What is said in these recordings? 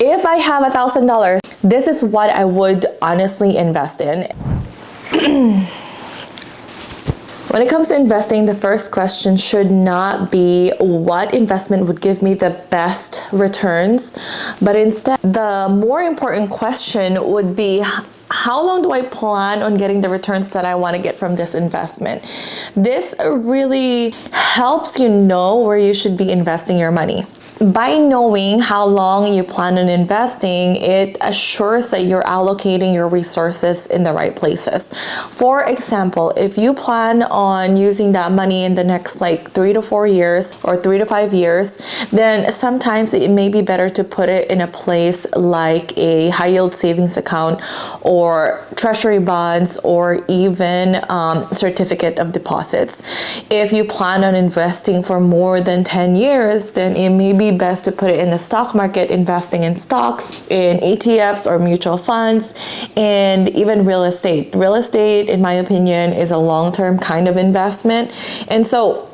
If I have $1,000, this is what I would honestly invest in. When it comes to investing, the first question should not be what investment would give me the best returns, but instead the more important question would be, how long do I plan on getting the returns that I want to get from this investment? This really helps you know where you should be investing your money. By knowing how long you plan on investing, it assures that you're allocating your resources in the right places. For example, if you plan on using that money in the next 3 to 4 years or 3 to 5 years, then sometimes it may be better to put it in a place like a high yield savings account or treasury bonds or even certificate of deposits. If you plan on investing for more than 10 years, then it may be best to put it in the stock market, investing in stocks, in ETFs or mutual funds, and even real estate. Real estate, in my opinion, is a long-term kind of investment. And so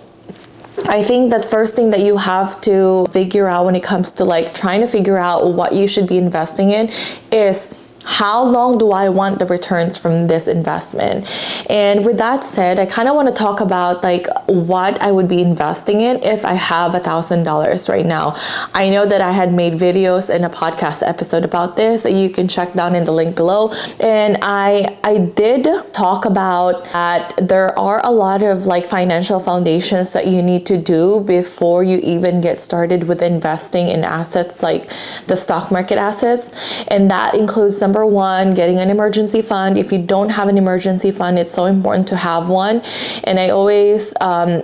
I think the first thing that you have to figure out when it comes to trying to figure out what you should be investing in is, how long do I want the returns from this investment? And with that said, I kind of want to talk about what I would be investing in if I have $1,000 right now. I know that I had made videos and a podcast episode about this. You can check down in the link below. And I did talk about that there are a lot of financial foundations that you need to do before you even get started with investing in assets like the stock market assets. And that includes, number one, getting an emergency fund. If you don't have an emergency fund, it's so important to have one. And I always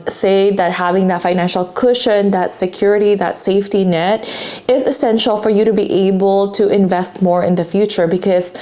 say that having that financial cushion, that security, that safety net is essential for you to be able to invest more in the future, because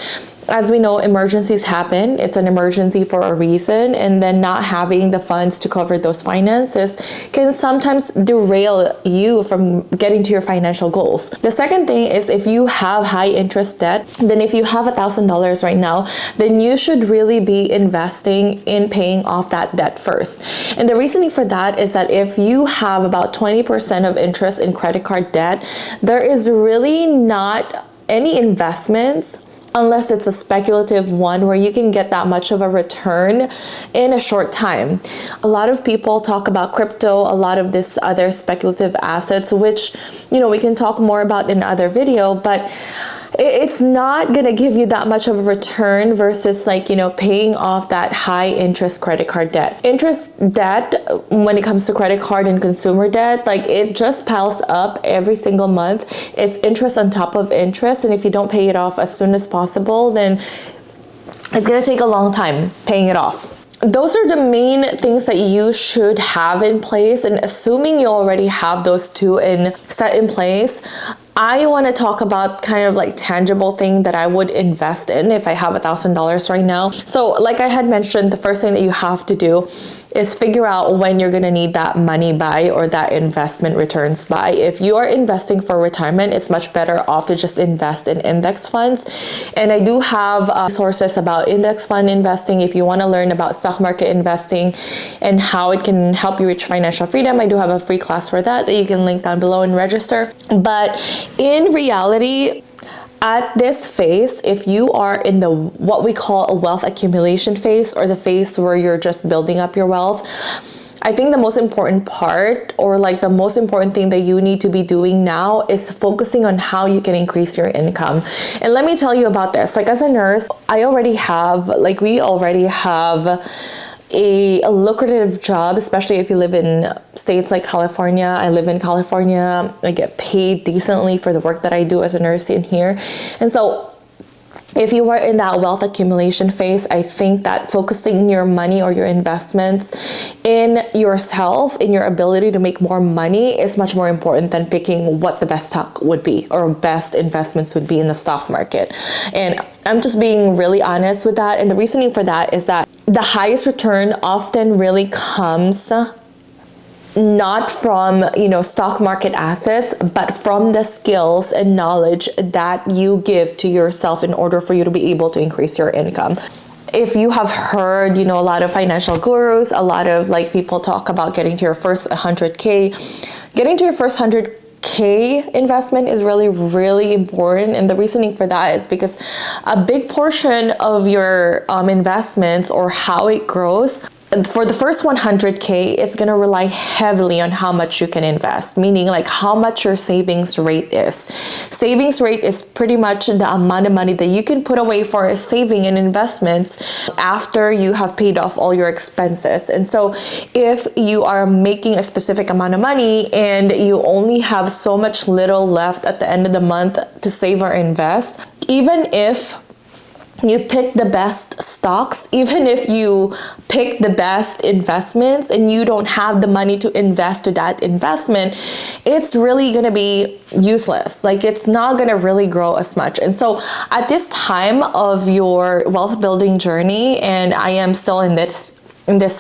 as we know, emergencies happen. It's an emergency for a reason, and then not having the funds to cover those finances can sometimes derail you from getting to your financial goals. The second thing is, if you have high interest debt, then if you have $1,000 right now, then you should really be investing in paying off that debt first. And the reasoning for that is that if you have about 20% of interest in credit card debt, there is really not any investments, unless it's a speculative one where you can get that much of a return in a short time. A lot of people talk about crypto, a lot of this other speculative assets, which, we can talk more about in another video, but it's not going to give you that much of a return versus paying off that high interest credit card debt. Interest debt, when it comes to credit card and consumer debt, it just piles up every single month. It's interest on top of interest. And if you don't pay it off as soon as possible, then it's going to take a long time paying it off. Those are the main things that you should have in place. And assuming you already have those two set in place, I want to talk about kind of tangible thing that I would invest in if I have $1,000 right now. So like I had mentioned, the first thing that you have to do is figure out when you're going to need that money by, or that investment returns by. If you are investing for retirement, it's much better off to just invest in index funds. And I do have sources about index fund investing. If you want to learn about stock market investing and how it can help you reach financial freedom, I do have a free class for that you can link down below and register. But in reality, at this phase, if you are in what we call a wealth accumulation phase, or the phase where you're just building up your wealth, I think the most important part, or the most important thing that you need to be doing now, is focusing on how you can increase your income. And let me tell you about this. As a nurse, we already have a lucrative job, especially if you live in states like California. I live in California. I get paid decently for the work that I do as a nurse in here. And so if you are in that wealth accumulation phase, I think that focusing your money or your investments in yourself, in your ability to make more money, is much more important than picking what the best stock would be or best investments would be in the stock market. And I'm just being really honest with that. And the reasoning for that is that the highest return often really comes not from, stock market assets, but from the skills and knowledge that you give to yourself in order for you to be able to increase your income. If you have heard, a lot of financial gurus, a lot of people talk about getting to your first 100K. Getting to your first 100 K investment is really, really important. And the reasoning for that is because a big portion of your investments or how it grows, for the first 100K, it's going to rely heavily on how much you can invest, meaning like how much your savings rate is. Savings rate is pretty much the amount of money that you can put away for saving and investments after you have paid off all your expenses. And so if you are making a specific amount of money and you only have so much little left at the end of the month to save or invest, even if you pick the best stocks, even if you pick the best investments and you don't have the money to invest to that investment, it's really going to be useless. Like, it's not going to really grow as much. And so at this time of your wealth building journey, and I am still in this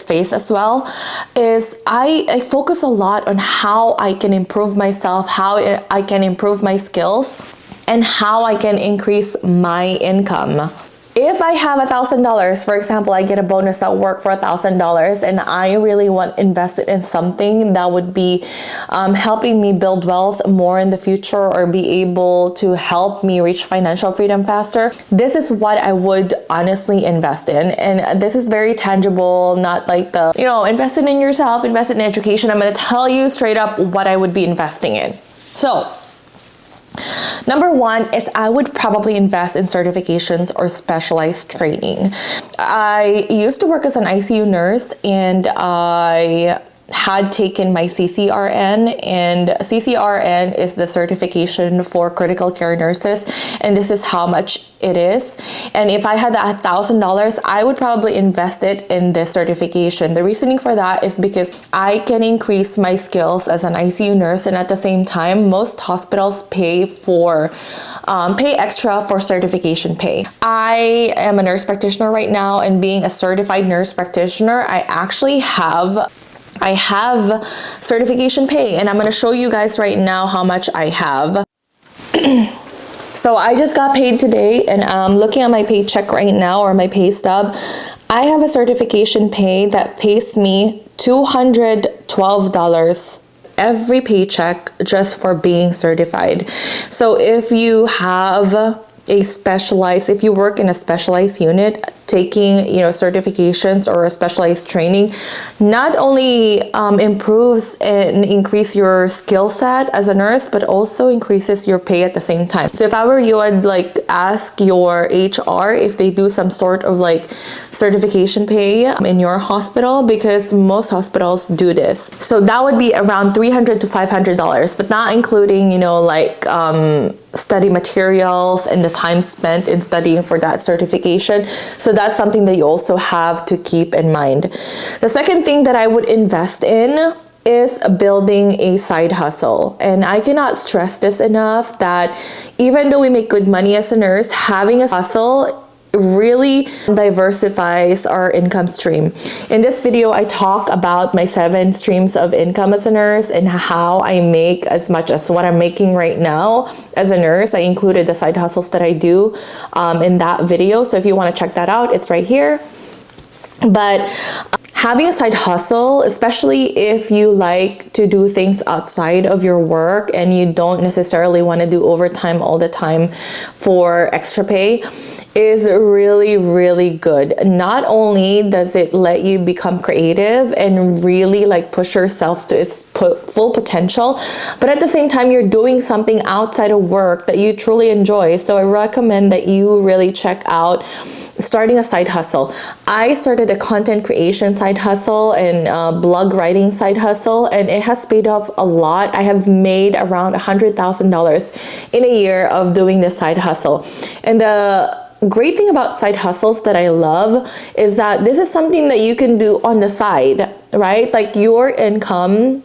phase as well, is I focus a lot on how I can improve myself, how I can improve my skills, and how I can increase my income. If I have $1,000, for example, I get a bonus at work for $1,000, and I really want to invest it in something that would be helping me build wealth more in the future, or be able to help me reach financial freedom faster. This is what I would honestly invest in. And this is very tangible, not like the, investing in yourself, invest in education. I'm going to tell you straight up what I would be investing in. So, number one is I would probably invest in certifications or specialized training. I used to work as an ICU nurse, and I had taken my CCRN, and CCRN is the certification for critical care nurses, and this is how much it is. And if I had that $1,000, I would probably invest it in this certification. The reasoning for that is because I can increase my skills as an ICU nurse, and at the same time, most hospitals pay extra for certification pay. I am a nurse practitioner right now, and being a certified nurse practitioner, I actually have certification pay, and I'm going to show you guys right now how much I have. So I just got paid today, and I'm looking at my paycheck right now, or my pay stub. I have a certification pay that pays me $212 every paycheck just for being certified. So if you have if you work in a specialized unit, taking certifications or a specialized training not only improves and increase your skill set as a nurse, but also increases your pay at the same time. So if I were you, I'd ask your HR if they do some sort of certification pay in your hospital, because most hospitals do this. So that would be around $300 to $500, but not including study materials and the time spent in studying for that certification. So that's something that you also have to keep in mind. The second thing that I would invest in is building a side hustle. And I cannot stress this enough, that even though we make good money as a nurse, having a hustle really diversifies our income stream. In this video, I talk about my 7 streams of income as a nurse and how I make as much as what I'm making right now as a nurse. I included the side hustles that I do in that video. So if you want to check that out, it's right here. But having a side hustle, especially if you like to do things outside of your work and you don't necessarily want to do overtime all the time for extra pay, is really, really good. Not only does it let you become creative and really push yourself to its full potential, but at the same time, you're doing something outside of work that you truly enjoy. So I recommend that you really check out starting a side hustle. I started a content creation side hustle and blog writing side hustle, and it has paid off a lot. I have made around $100,000 in a year of doing this side hustle. And the great thing about side hustles that I love is that this is something that you can do on the side, right? Your income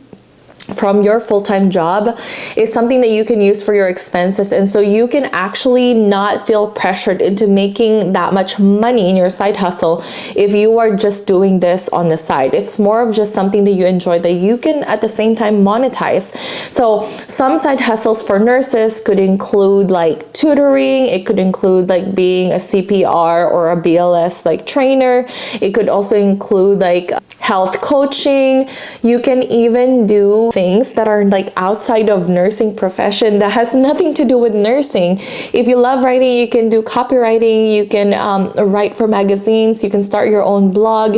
from your full-time job is something that you can use for your expenses, and so you can actually not feel pressured into making that much money in your side hustle if you are just doing this on the side. It's more of just something that you enjoy that you can at the same time monetize. So some side hustles for nurses could include tutoring. It could include being a CPR or a BLS trainer. It could also include health coaching. You can even do things that are like outside of nursing profession that has nothing to do with nursing. If you love writing, you can do copywriting, you can write for magazines, you can start your own blog.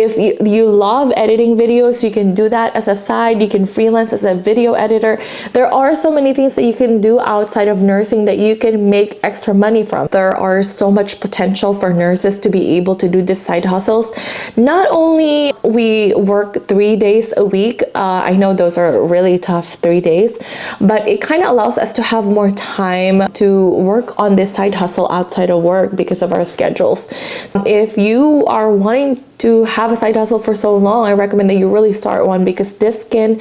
If you love editing videos, you can do that as a side. You can freelance as a video editor. There are so many things that you can do outside of nursing that you can make extra money from. There are so much potential for nurses to be able to do these side hustles. Not only we work 3 days a week, I know those are really tough 3 days, but it kind of allows us to have more time to work on this side hustle outside of work because of our schedules. So if you are wanting to have a side hustle for so long, I recommend that you really start one, because this can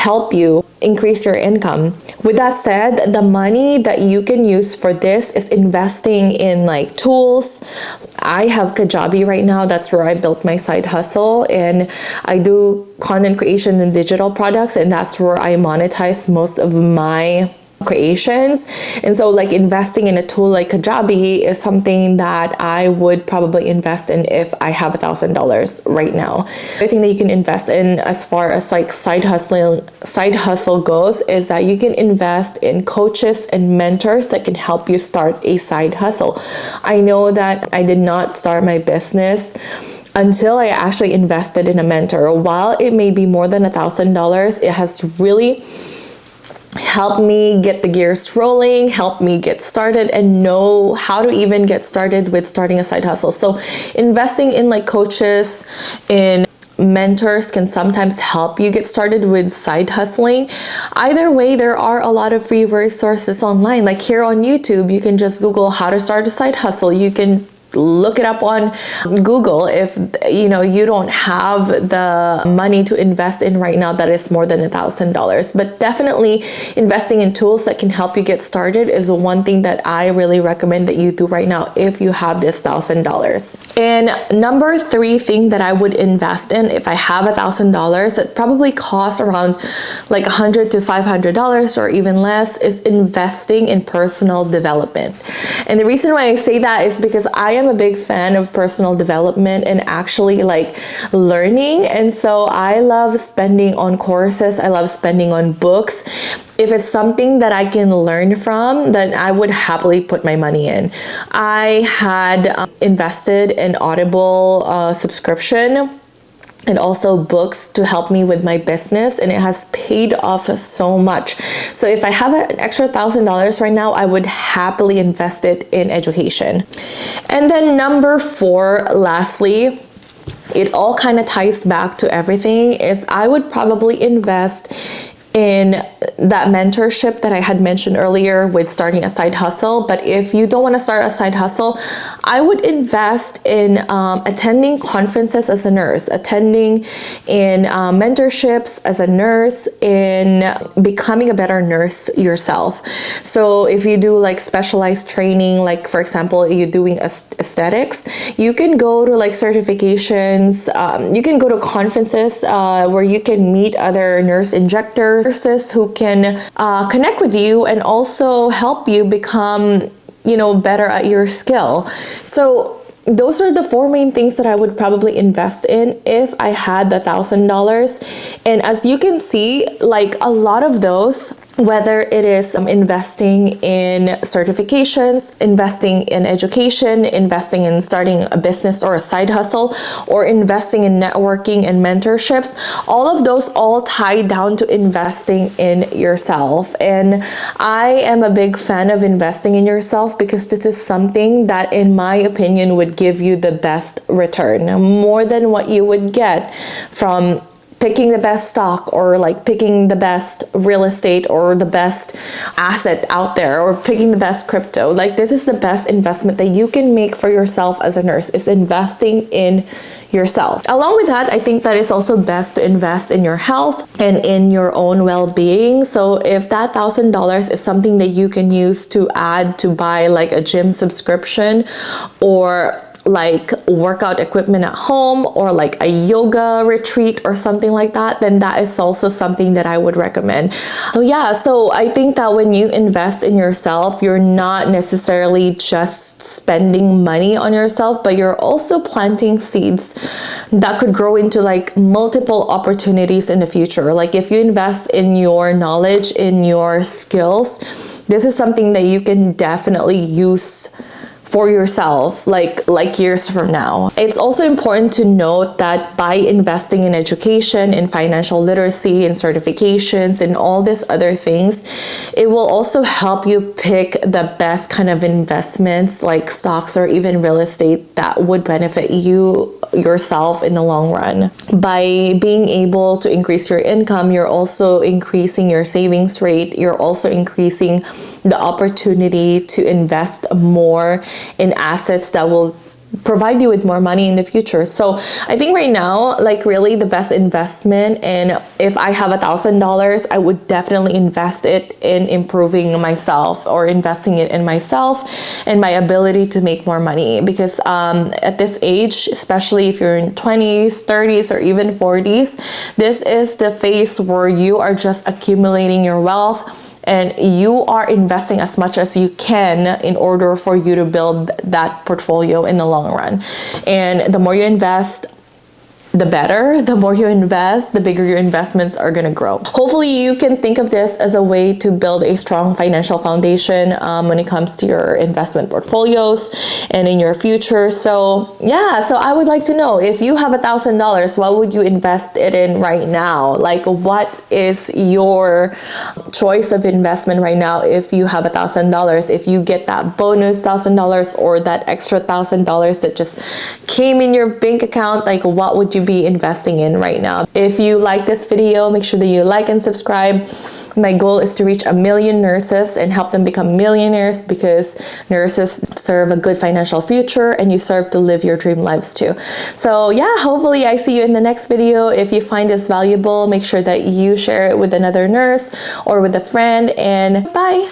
help you increase your income. With that said, the money that you can use for this is investing in like tools. I have Kajabi right now. That's where I built my side hustle, and I do content creation and digital products, and that's where I monetize most of my creations. And so like investing in a tool like Kajabi is something that I would probably invest in if I have $1,000 right now. The thing that you can invest in as far as like side hustle goes is that you can invest in coaches and mentors that can help you start a side hustle. I know that I did not start my business until I actually invested in a mentor. While it may be more than $1,000, it has really help me get the gears rolling, help me get started and know how to even get started with starting a side hustle. So investing in like coaches, in mentors can sometimes help you get started with side hustling. Either way, there are a lot of free resources online. Like here on YouTube, you can just Google how to start a side hustle. You can look it up on Google if you don't have the money to invest in right now that is more than $1,000. But definitely investing in tools that can help you get started is one thing that I really recommend that you do right now if you have this $1,000. And number 3 thing that I would invest in if I have $1,000 that probably costs around like $100 to $500 or even less is investing in personal development. And the reason why I say that is because I am a big fan of personal development and actually like learning. And so I love spending on courses. I love spending on books. If it's something that I can learn from, then I would happily put my money in. I had invested in Audible subscription and also books to help me with my business, and it has paid off so much. So if I have an extra $1,000 right now, I would happily invest it in education. And then number 4, lastly, it all kind of ties back to everything, is I would probably invest in that mentorship that I had mentioned earlier with starting a side hustle. But if you don't want to start a side hustle, I would invest in attending conferences as a nurse, attending in mentorships as a nurse, in becoming a better nurse yourself. So if you do like specialized training, like for example, you're doing aesthetics, you can go to like certifications, you can go to conferences where you can meet other nurse injectors who can connect with you and also help you become, better at your skill. So those are the 4 main things that I would probably invest in if I had the $1,000. And as you can see, like a lot of those, whether it is investing in certifications, investing in education, investing in starting a business or a side hustle, or investing in networking and mentorships, all of those all tie down to investing in yourself. And I am a big fan of investing in yourself because this is something that, in my opinion, would give you the best return, more than what you would get from picking the best stock or like picking the best real estate or the best asset out there or picking the best crypto. Like this is the best investment that you can make for yourself as a nurse, is investing in yourself. Along with that, I think that it's also best to invest in your health and in your own well-being. So if that $1,000 is something that you can use to add to buy like a gym subscription or like workout equipment at home or like a yoga retreat or something like that, then that is also something that I would recommend. So yeah, so I think that when you invest in yourself, you're not necessarily just spending money on yourself, but you're also planting seeds that could grow into like multiple opportunities in the future. Like if you invest in your knowledge, in your skills, this is something that you can definitely use for yourself like years from now. It's also important to note that by investing in education, in financial literacy, in certifications, and all these other things, it will also help you pick the best kind of investments like stocks or even real estate that would benefit you yourself in the long run. By being able to increase your income, you're also increasing your savings rate. You're also increasing the opportunity to invest more in assets that will provide you with more money in the future. So I think right now, like really the best investment, and if I have $1,000, I would definitely invest it in improving myself or investing it in myself and my ability to make more money. Because at this age, especially if you're in 20s, 30s, or even 40s, this is the phase where you are just accumulating your wealth, and you are investing as much as you can in order for you to build that portfolio in the long run. And the more you invest, the better. The more you invest, the bigger your investments are going to grow. Hopefully you can think of this as a way to build a strong financial foundation when it comes to your investment portfolios and in your future. So yeah, so I would like to know, if you have $1,000, what would you invest it in right now? Like, what is your choice of investment right now if you have $1,000? If you get that bonus $1,000 or that extra $1,000 that just came in your bank account, like what would you be investing in right now? If you like this video, make sure that you like and subscribe. My goal is to reach 1 million nurses and help them become millionaires, because nurses serve a good financial future and you serve to live your dream lives too. So yeah, hopefully I see you in the next video. If you find this valuable, make sure that you share it with another nurse or with a friend, and bye.